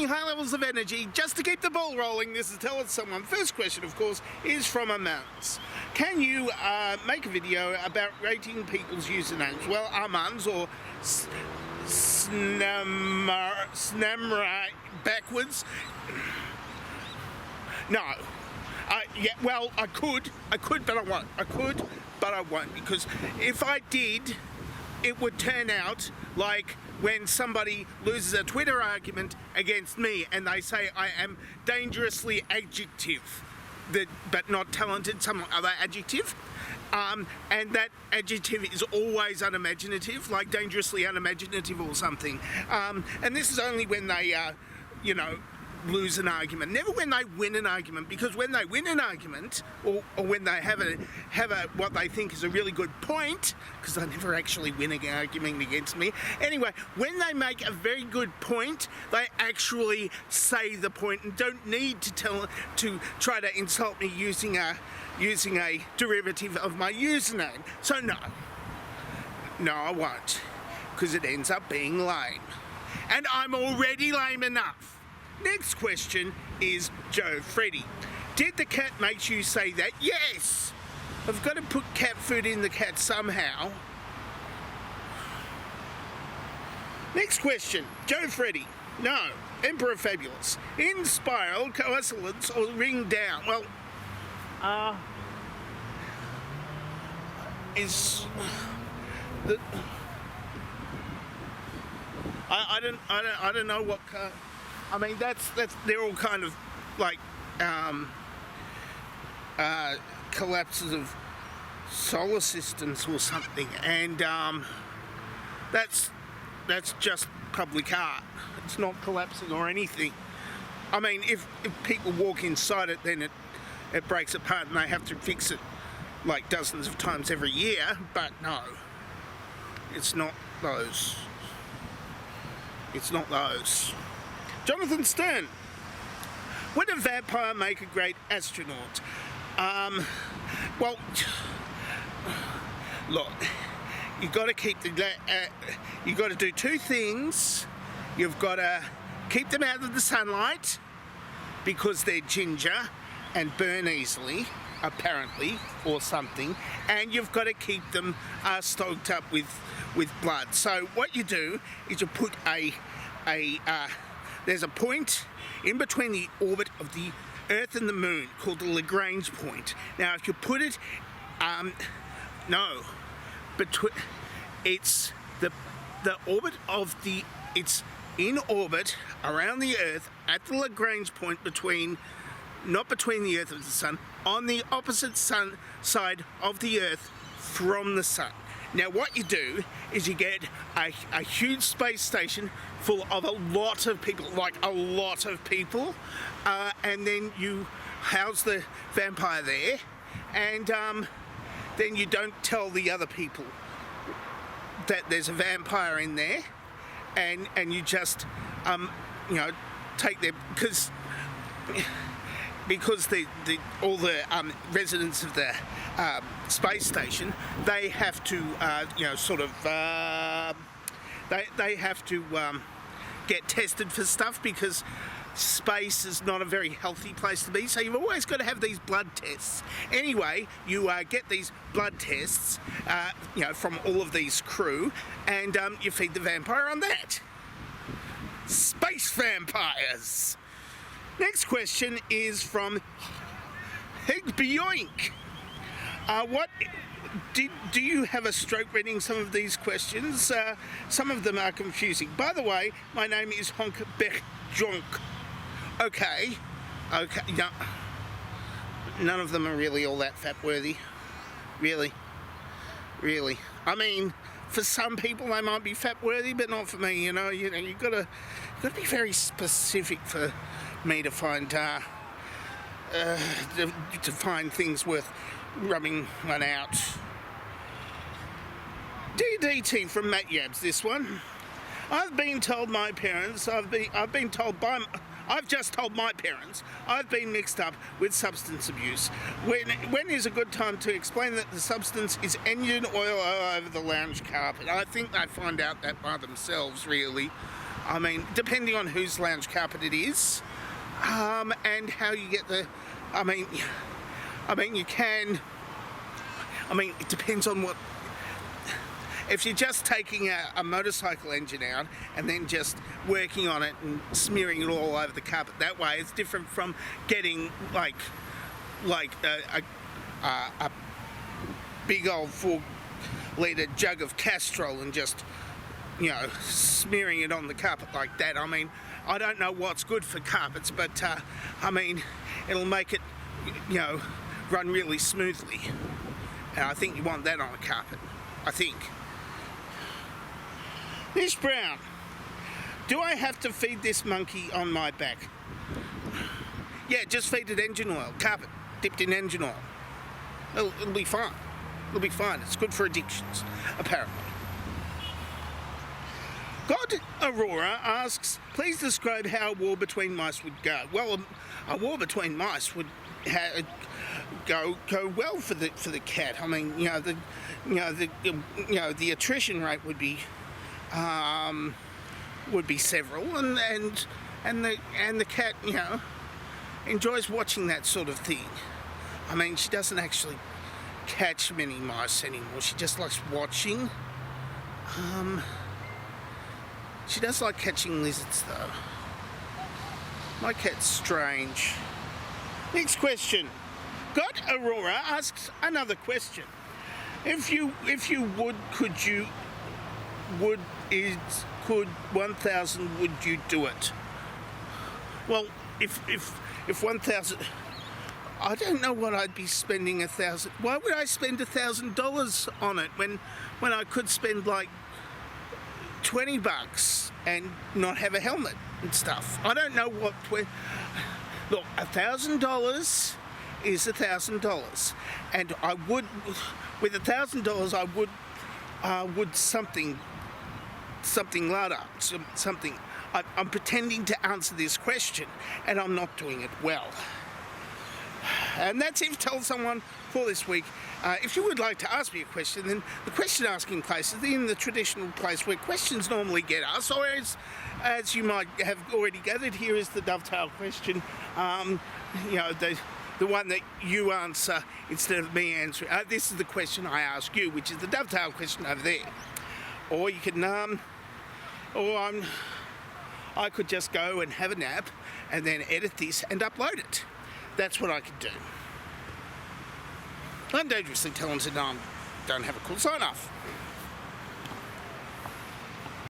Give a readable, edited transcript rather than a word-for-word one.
burning high levels of energy just to keep the ball rolling. This is Tell It Someone. First question, of course, is from Amans. Can you make a video about rating people's usernames? Well, Amans or Snamra backwards. No. Yeah, well, I could, but I won't. I could, but I won't, because if I did, it would turn out like when somebody loses a Twitter argument against me and they say I am dangerously adjective, but not talented, some other adjective, and that adjective is always unimaginative, like dangerously unimaginative or something. And this is only when they, lose an argument, never when they win an argument, because when they win an argument, or when they have a what they think is a really good point, because they never actually win an argument against me. Anyway, when they make a very good point, they actually say the point and don't need to try to insult me using a derivative of my username. So no, I won't, because it ends up being lame, and I'm already lame enough. Next question is Joe Freddy. Did the cat make you say that? Yes! I've got to put cat food in the cat somehow. Next question, Joe Freddy. No, Emperor Fabulous. In spiral, coincidence, or ring down? Well, is the I don't know what. I mean, that's they're all kind of like collapses of solar systems or something, and that's just public art. It's not collapsing or anything. I mean, if people walk inside it, then it breaks apart and they have to fix it like dozens of times every year. But no, it's not those. It's not those. Jonathan Stern. Would a vampire make a great astronaut? Well, look, you've got to keep you've got to do two things. You've got to keep them out of the sunlight because they're ginger and burn easily, apparently, or something. And you've got to keep them stoked up with blood. So what you do is you put there's a point in between the orbit of the Earth and the Moon called the Lagrange point. Now, if you put it, it's the orbit of the, it's in orbit around the Earth at the Lagrange point not between the Earth and the Sun, on the opposite side of the Earth from the Sun. Now, what you do is you get a huge space station full of a lot of people, and then you house the vampire there, and then you don't tell the other people that there's a vampire in there, and you just take them, because all the residents of the space station, they have to they have to get tested for stuff, because space is not a very healthy place to be, so you've always got to have these blood tests. Anyway, you get these blood tests from all of these crew, and you feed the vampire on that. Space vampires. Next question is from Higbeyoink. What do you have a stroke reading some of these questions? Some of them are confusing. By the way, my name is Honk Bech Jonk. Okay. No, none of them are really all that fat-worthy. Really. I mean, for some people they might be fat-worthy, but not for me. You've got to be very specific for me to find things worth rubbing one out. DDT from Matt Yabs, this one. I've just told my parents I've been mixed up with substance abuse. When is a good time to explain that the substance is engine oil all over the lounge carpet? I think they find out that by themselves, really. I mean, depending on whose lounge carpet it is, and how you get the. I mean, you can. I mean, it depends on what. If you're just taking a motorcycle engine out and then just working on it and smearing it all over the carpet that way, it's different from getting like a big old 4-litre jug of Castrol and just, smearing it on the carpet like that. I mean, I don't know what's good for carpets, but I mean, it'll make it, run really smoothly. And I think you want that on a carpet. I think. Miss Brown, do I have to feed this monkey on my back? Yeah, just feed it engine oil, carpet, dipped in engine oil. It'll be fine. It'll be fine. It's good for addictions, apparently. God Aurora asks, please describe how a war between mice would go. Well, a war between mice would go well for the cat. I mean, the attrition rate would be several, and the cat, enjoys watching that sort of thing. I mean, she doesn't actually catch many mice anymore. She just likes watching. She does like catching lizards, though. My cat's strange. Next question. God Aurora asks another question. If you would, could 1,000, would you do it? Well, if 1,000, I don't know what I'd be spending 1,000. Why would I spend $1,000 on it when I could spend like $20 and not have a helmet and stuff? I don't know what. Look, $1,000 is $1,000, and I would, with $1,000, I would something louder, something. I'm pretending to answer this question, and I'm not doing it well. And that's it. Tell someone for this week. If you would like to ask me a question, then the question asking place is in the traditional place where questions normally get asked, or as you might have already gathered, here is the dovetail question. The one that you answer instead of me answering. This is the question I ask you, which is the dovetail question over there. Or you can, I could just go and have a nap and then edit this and upload it. That's what I could do. I'm dangerously talented. I don't have a cool sign off.